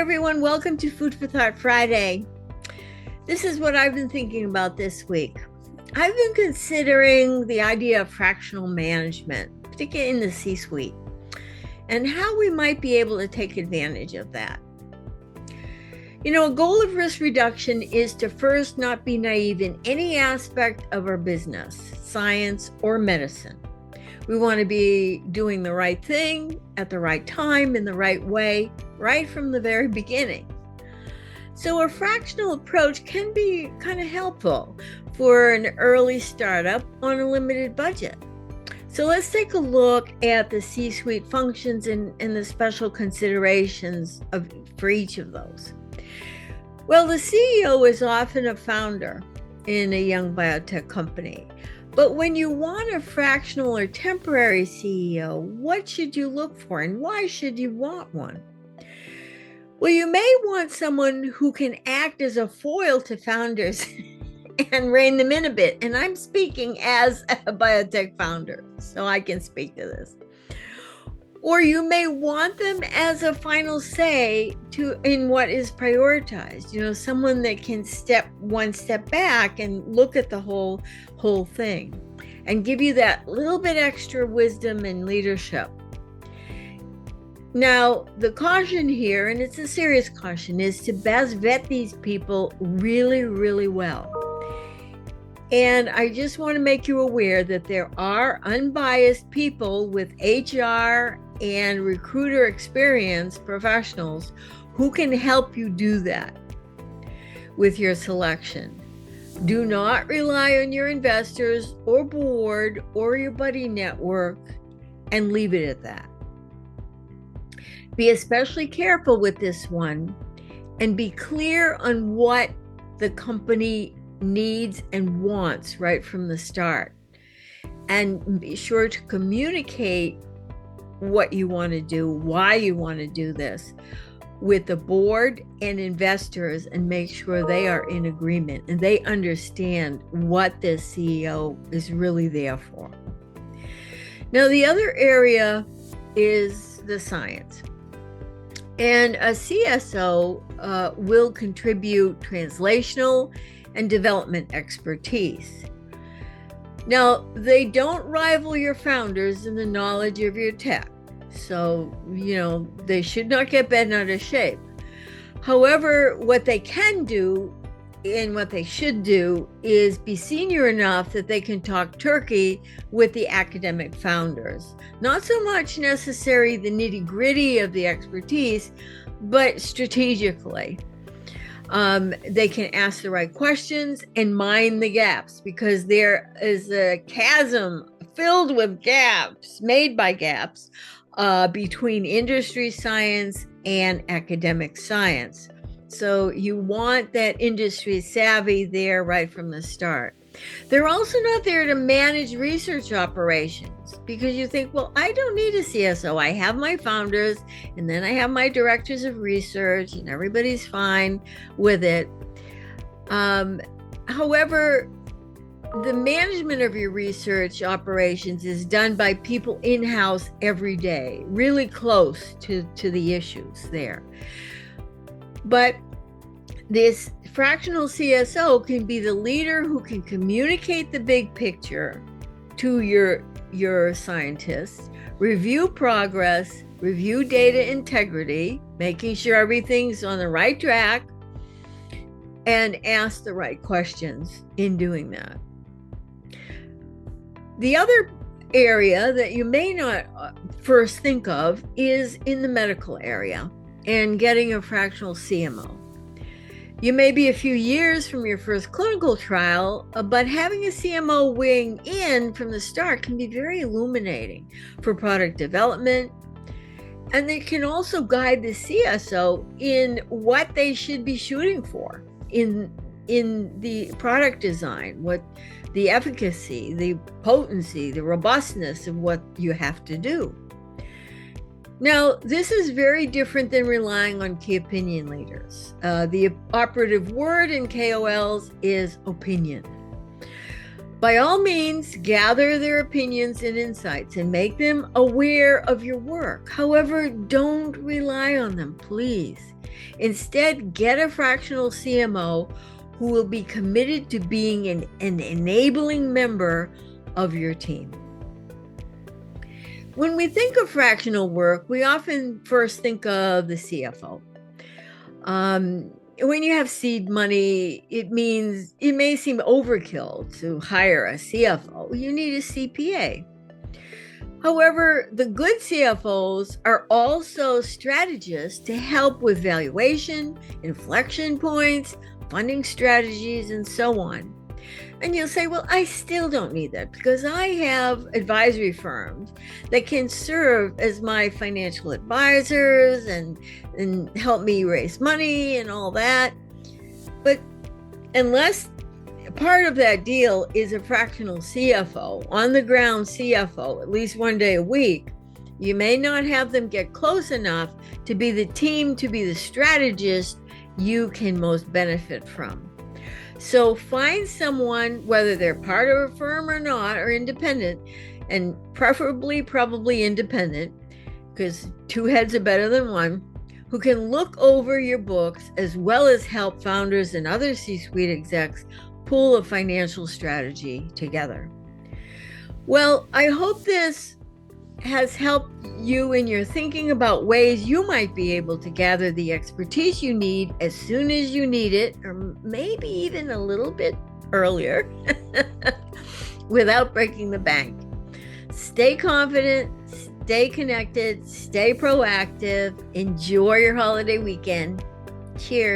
everyone. Welcome to Food for Thought Friday. This is what I've been thinking about this week. I've been considering the idea of fractional management, particularly in the C-suite, and how we might be able to take advantage of that. A goal of risk reduction is to first not be naive in any aspect of our business, science, or medicine. We want to be doing the right thing at the right time in the right way, right from the very beginning. So a fractional approach can be kind of helpful for an early startup on a limited budget. So let's take a look at the C-suite functions and the special considerations for each of those. Well, the CEO is often a founder in a young biotech company. But when you want a fractional or temporary CEO, what should you look for and why should you want one? Well, you may want someone who can act as a foil to founders and rein them in a bit. And I'm speaking as a biotech founder, so I can speak to this. Or you may want them as a final say in what is prioritized. Someone that can step one step back and look at the whole thing and give you that little bit extra wisdom and leadership. Now, the caution here, and it's a serious caution, is to best vet these people really, really well. And I just want to make you aware that there are unbiased people with HR and recruiter experience professionals who can help you do that with your selection. Do not rely on your investors or board or your buddy network and leave it at that. Be especially careful with this one and be clear on what the company needs and wants right from the start. And be sure to communicate what you want to do, why you want to do this with the board and investors, and make sure they are in agreement and they understand what this CEO is really there for. Now, the other area is the science. And a CSO will contribute translational and development expertise. Now, they don't rival your founders in the knowledge of your tech. So, they should not get bent out of shape. However, what they can do and what they should do is be senior enough that they can talk turkey with the academic founders. Not so much necessary the nitty-gritty of the expertise, but strategically. They can ask the right questions and mind the gaps, because there is a chasm filled with gaps, made by gaps, between industry science and academic science. So you want that industry savvy there right from the start. They're also not there to manage research operations, because you think, well, I don't need a CSO. I have my founders, and then I have my directors of research, and everybody's fine with it. However, the management of your research operations is done by people in-house every day, really close to the issues there. But this fractional CSO can be the leader who can communicate the big picture to your scientists, review progress, review data integrity, making sure everything's on the right track, and ask the right questions in doing that. The other area that you may not first think of is in the medical area and getting a fractional CMO. You may be a few years from your first clinical trial, but having a CMO weighing in from the start can be very illuminating for product development. And they can also guide the CSO in what they should be shooting for in the product design, what the efficacy, the potency, the robustness of what you have to do. Now, this is very different than relying on key opinion leaders. The operative word in KOLs is opinion. By all means, gather their opinions and insights and make them aware of your work. However, don't rely on them, please. Instead, get a fractional CMO who will be committed to being an enabling member of your team. When we think of fractional work, we often first think of the CFO. When you have seed money, it means it may seem overkill to hire a CFO. You need a CPA. However, the good CFOs are also strategists to help with valuation, inflection points, funding strategies, and so on. And you'll say, well, I still don't need that because I have advisory firms that can serve as my financial advisors and help me raise money and all that. But unless part of that deal is a fractional CFO, on the ground CFO, at least one day a week, you may not have them get close enough to be the team, to be the strategist you can most benefit from. So find someone, whether they're part of a firm or not, or independent, and preferably probably independent, because two heads are better than one, who can look over your books as well as help founders and other C-suite execs pull a financial strategy together. Well, I hope this has helped you in your thinking about ways you might be able to gather the expertise you need as soon as you need it, or maybe even a little bit earlier, without breaking the bank. Stay confident, stay connected, stay proactive, enjoy your holiday weekend. Cheers.